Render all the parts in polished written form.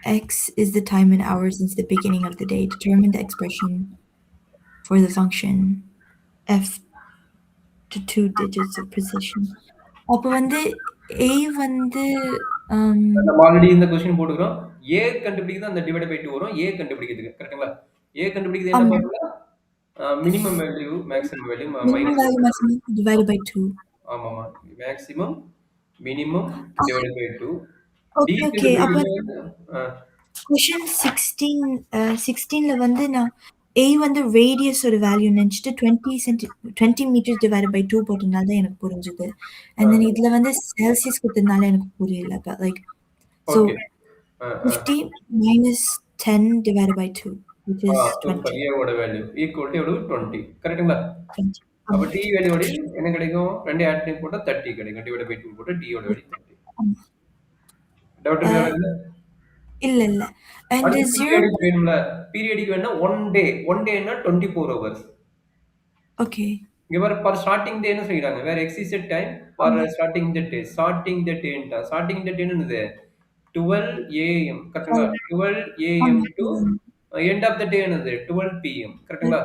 x is the time in hours since the beginning of the day. Determine the expression for the function f to 2 digits of precision. அப்ப வந்து a வந்து நம்ம already இந்த question போட்டுக்கிறோம். ஏ கண்டுபிடிக்கிறது அந்த divide by 2 வரும். ஏ கண்டுபிடிக்கிறதுக்கு கரெக்ட்டுங்களா? ஏ கண்டுபிடிக்கிறது என்ன ஆமா. Formula? Minimum value, maximum value minimum minus value maximum divided by 2. ஆமாமா. Maximum, minimum divided by 2. டி ஓகே, ஓகே. அப்ப கண்டுபிடிக்கிறது வந்து கொஸ்டின் 16ல வந்து நான் a வந்து ரேடியஸோட வேல்யூ நெனச்சுட்டு 20 மீட்டர்ஸ் டிவைடட் பை 2 போட்டதுனால தான் எனக்கு புரிஞ்சது. அண்ட் தென் இதுல வந்து செல்சியஸ் குடுத்ததுனால எனக்கு புரியல. But like so okay. 50 minus 10 divided by 2 which is super. 20. ஏ ஓட வேல்யூ ஈக்குவல் டு எவ்வளவு? 20 கரெக்ட்டுங்களா? 20. அப்ப ஆமா, டி வேல்யூ என்ன கிடைக்கும்? 2 ஆட் பண்ணி போட்டா 30 கிடைக்கும். டிவைட் பை 2 போட்டா டி ஓட வேல்யூ 30. ஆமா. டவுட் அ இருக்கா இதுல? இல்ல. அண்ட் அடுத்து 0. பீரியாடிக் வேணும்ல. பீரியாடிக் வேணும்னா 1 டே. 1 டேன்னா 24 ஹவர்ஸ். ஓகே. இங்க பாரு ஃபார் ஸ்டார்ட்டிங் டேன்னு சொல்லிடுறாங்க. Where x is at time for ஆமா. Starting the day. Starting the டேன்ட்டா. ஸ்டார்ட்டிங் த டேன்னு என்னது? 12 ஏஎம் கரெக்ட்டுங்களா? 12 ஏஎம் ஆமா. To end of the day என்னது? 12 பிஎம் கரெக்ட்டுங்களா?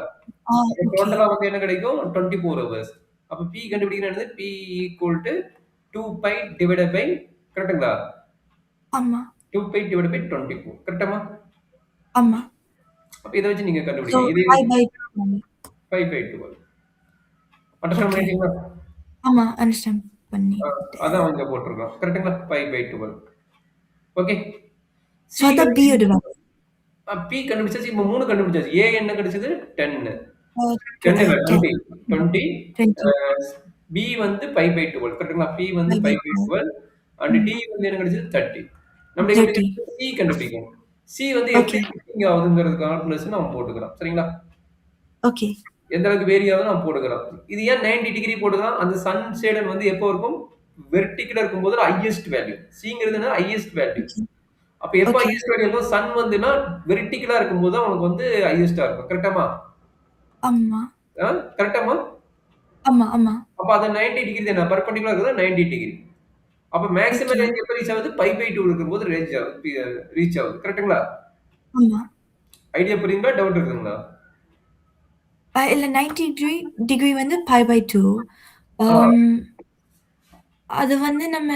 அப்ப ஓகே. டோட்டலா வந்து என்ன கிடைக்கும்? 24 ஹவர்ஸ். அப்ப பி கண்டுபிடிக்கிறது என்னது? P equal to 2 by divided by கரெக்ட்டுங்களா? ஆமா. 2 பை டிவைடட் பை 24 கரெக்ட்டாமா? ஆமா. அப்ப இத வச்சு நீங்க So கண்டுபிடிங்க. இது 5/12. 5 பை 12. Understand okay. பண்ணிட்டீங்களா? ஆமா. அண்டர்ஸ்டாண்ட் பண்ணிட்டேன். அதான் இங்க போட்டுருக்கோம். கரெக்ட்டுங்களா? 5 பை 12. ஓகே. So சி அதான் B யோட வேல்யூ. பி கண்டுபிடிச்சாச்சு. இப்ப 3 கண்டுபிடிச்சாச்சு. ஏ என்ன கிடைச்சது? 10. 10 இல்ல 10. 20. 20. 20. பி வந்து 5 பை 12 கரெக்ட்டுங்களா? பி வந்து 5 பை 12 அண்ட் டி வந்து என்ன கிடைச்சது? 30. நம்ம இங்க 30. சி கண்டுபிடிக்கணும். சி வந்து எப்படி ஓகே. இங்க ஆகுதுங்கிறது கால்குலேஷன் நம்ம போட்டுக்கலாம். சரிங்களா? ஓகே. எந்த அளவுக்கு வேரி ஆகுதுன்னு நம்ம போட்டுக்கிறோம். இது ஏன் 90 டிகிரி போட்டுக்கலாம்? அந்த சன் ஷேடட் வந்து எப்போ இருக்கும்? வெர்டிகலா இருக்கும்போது ஹையஸ்ட் வேல்யூ. சிங்கிறது என்ன? Highest value. ஓகே. அப்ப எப்ப ஓகே. ஹையஸ்ட் வேல்யூ இருக்கும்? சன் வந்துன்னா வெர்டிகலா இருக்கும்போது தான் உனக்கு வந்து ஹையஸ்ட்டா இருக்கும். கரெக்ட்டாமா? ஆமா. கரெக்ட்டாமா? ஆமா. அப்ப அது 90 டிகிரி தானே. பெர்பெண்டிகுலர் இருக்கிறது 90 டிகிரி. அப்ப மேக்ஸிமம் ஓகே. ரேஞ்ச் எப்ப ரீச் ஆகுது? பை பை 2 இருக்கும்போது ரீச் ஆகுது. கரெக்ட்டுங்களா? ஆமா. ஐடியா புரியுதுங்களா? டவுட் இருக்குங்களா? இல்ல 90 டிகிரி வந்து π/2. ஆ. அது வந்து நம்ம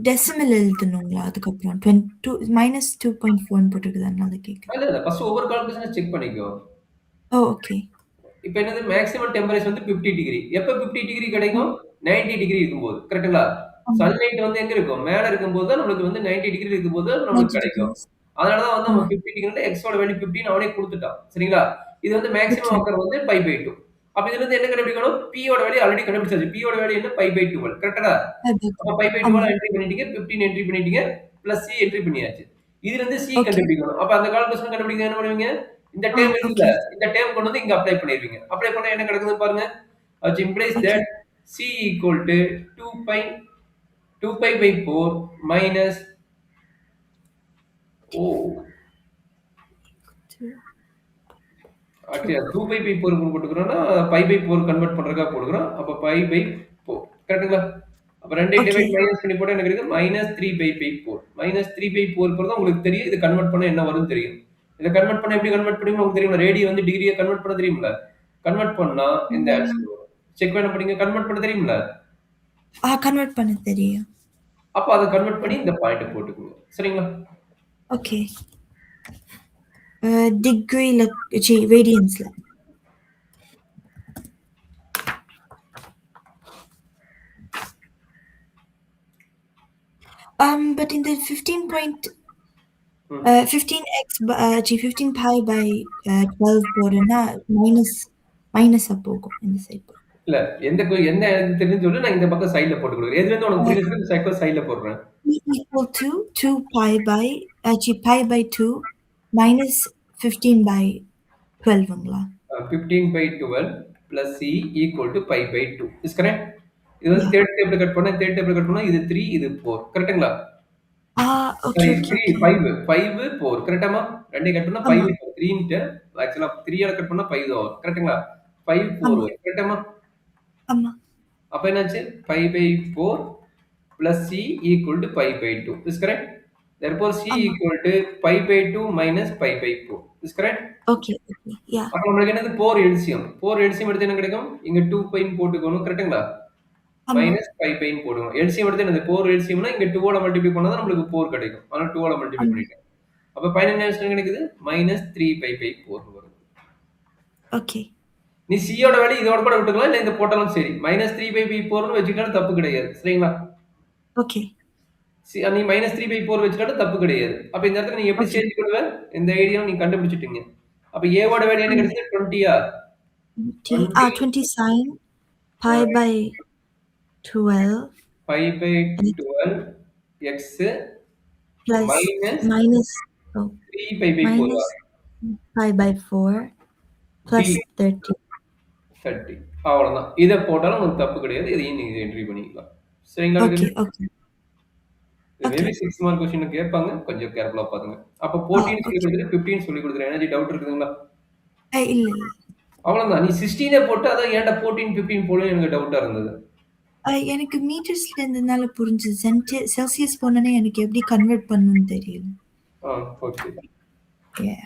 டெசிமல் எழுதணுங்களா? அதுக்கப்புறம் 2 -2.4 போட்டிருக்குது. அதனால கேட்கிறேன். இல்ல. ஃபர்ஸ்ட் ஒவ்வொரு கால்குலேஷன செக் பண்ணிக்கோ. ஓகே. இப்ப என்னது மேக்ஸிமம் டெம்பரேச்சர் வந்து 50 டிகிரி. எப்ப 50 டிகிரி ம். கிடைக்கும்? 90 டிகிரி இருக்கும்போது. கரெக்ட்டுங்களா? ஆமா. சன்லைட் வந்து எங்க இருக்கும்? மேல இருக்கும்போது தான் நம்மளுக்கு வந்து 90 டிகிரி இருக்கும்போது தான் நம்மளுக்கு 90 கிடைக்கும். டிகிரிஸ். அதனால தான் வந்து ஆமா. நம்ம 50 டிகிரில எக்ஸோட வேல்யூ 50ன்னு அவனே குடுத்துட்டான். சரிங்களா? இது வந்து மேக்ஸிமம் ஓகே. ஆக்கர் வந்து பை பை 2. அப்ப இதுல இருந்து என்ன கண்டுபிடிக்கணும்? P யோட வேல்யூ ஆல்ரெடி கண்டுபிடிச்சாச்சு. P யோட வேல்யூ என்ன? Pi by 12. கரெக்ட்டா? π/2. அப்ப பை பை ஆமா. 12 என்ட்ரி பண்ணிட்டீங்க. 15 என்ட்ரி பண்ணிட்டீங்க. பிளஸ் C என்ட்ரி பண்ணியாச்சு. இதுல இருந்து C ஓகே. கண்டுபிடிக்கணும். அப்ப அந்த கால்குலேஷன் கண்டுபிடிக்க என்ன பண்ணுவீங்க? இந்த டேர்ம் இருக்குல்ல, ஓகே. இந்த டேர்ம் கொண்டு வந்து இங்க அப்ளை பண்ணிருவீங்க. அப்ளை பண்ணா என்ன கிடைக்குதுன்னு பாருங்க. which implies okay. that C equal to 2 pi 2 pi by 4 minus oh actually 2 pi by 4 போட்டுக்கிறோம்னா pi by 4 convert பண்றதுக்காக போட்டுக்கிறோம். அப்ப pi by 4 கரெக்ட்டுங்களா? அப்ப 2 ஓகே. டிவைட் மைனஸ் பண்ணி போட்டா என்ன கிடைக்கும்? -3 by 4. -3 by 4 போறது உங்களுக்கு தெரியும். இது கன்வெர்ட் பண்ணா என்ன வரும்னு தெரியும். இத கன்வெர்ட் பண்ணா எப்படி கன்வெர்ட் பண்ணுவீங்கன்னு உங்களுக்கு தெரியுமா? ரேடியன் வந்து டிகிரியா கன்வெர்ட் பண்ண தெரியும்ல? கன்வெர்ட் பண்ணா இந்த ம். ஆன்சர் வரும். செக் பண்ண படிங்க. கன்வெர்ட் பண்ண தெரியும்ல? கன்வெர்ட் பண்ண தெரியும். அப்ப அத கன்வெர்ட் பண்ணி இந்த பாயிண்ட் போட்டுக்கோங்க. சரிங்களா? ஓகே. டிகிரில ரேடியன்ஸ்ல. But in the 15x 15 pi by 12 போடுறேன்னா மைனஸா போகும் இந்த சைடு. இல்ல என்ன எனக்கு தெரிஞ்சுன்னு சொல்லு. நான் இந்த பக்கம் சைடுல போட்டு குடுக்குறேன். எதுல இருந்து உனக்கு புரியுது இந்த சைடுல போடுறேன். E equal to 2 pi by pi by 2 minus 15 by 12ங்களா? 15 by 12 plus C equal to pi by 2. Is correct? இது வந்து Yeah. தேர்ட் டேபிள் கட் பண்ணா இது 3 இது 4. கரெக்ட்டுங்களா? ஓகே, இது ஓகே, 3 ஓகே. 5 5 4 கரெக்ட்டாமா? 2 கட் பண்ணா ஆமா, 5 3 ன்ட்டு ஆக்சுவலா 3 ஆல கட் பண்ணா 5 தான் வரும். கரெக்ட்டுங்களா? 5 4 ஆமா, வரும். கரெக்ட்டாமா? ஆமா. அப்ப என்னாச்சு? 5 by 4 plus C equal to pi by 2. Is correct? Therefore, C ஆமா. equal to pi by 2 minus pi by 4. Is correct? Okay, okay. Yeah. அப்ப நம்மளுக்கு என்னது 4 எல்சியம். 4 எல்சியம் எடுத்து என்ன கிடைக்கும்? இங்க 2 பைன்னு போட்டுக்கணும். கரெக்ட்டுங்களா? ஆமா. மைனஸ் pi பைன்னு போடுவோம். எல்சியம் எடுத்து என்னது 4 எல்சியம்னா இங்க 2 ஆல மல்டிப்ளை பண்ணா தான் நம்மளுக்கு 4 கிடைக்கும். அதனால 2 ஆல மல்டிப்ளை ஆமா. பண்ணிட்டேன். அப்ப ஃபைனல் ஆன்சர் என்ன கிடைக்குது? மைனஸ் 3 pi by 4 வரும். ஓகே. நீ C யோட வேல்யூ இதோட கூட விட்டுக்கலாம். இல்ல இந்த போட்டாலும் சரி. மைனஸ் 3 by 4ன்னு வச்சுக்கிட்டாலும் தப்பு கிடையாது. சரிங்களா? ஓகே. நீ மைனஸ் 3 by 4 வச்சுட்டாலும் தப்பு கிடையாது. அப்ப இந்த இடத்துல நீ எப்படி ஓகே. சேஞ்ச் பண்ணுவ? இந்த ஐடியாவை நீ கண்டுபிடிச்சிட்டீங்க. அப்ப A வோட வேல்யூ என்ன ம். கிடைச்சது? 20யா? 20 20 sin pi by 12 pi by and 12 x plus minus minus oh, 3 pi by 4 minus pi by 4 plus 3 30. 30 அவ்வளவுதான். இதை போட்டாலும் உங்களுக்கு தப்பு கிடையாது. இதையும் நீங்க என்ட்ரி பண்ணிக்கலாம். சரிங்களா? Okay, okay. Maybe okay. 6 mark question கேட்பாங்க. கொஞ்சம் கேர்ஃபுல்லா பாருங்க. அப்ப ஆ, 14 சொல்லி ஓகே. கொடுத்துட்டு 15 சொல்லி கொடுத்துறேன். எனர்ஜி டவுட் இருக்குதுங்களா? இல்ல, இல்ல. அவ்வளவுதான். நீ 16 போட்டு அதான் ஏன்டா 14, 15 போடுன்னு எனக்கு டவுட்டா இருந்தது. எனக்கு மீட்டர்ஸ்ல இருந்ததுனால புரிஞ்சது. செல்சியஸ் போனோனே எனக்கு எப்படி கன்வெர்ட் பண்ணணும்னு தெரியல. ஓகே. Yeah.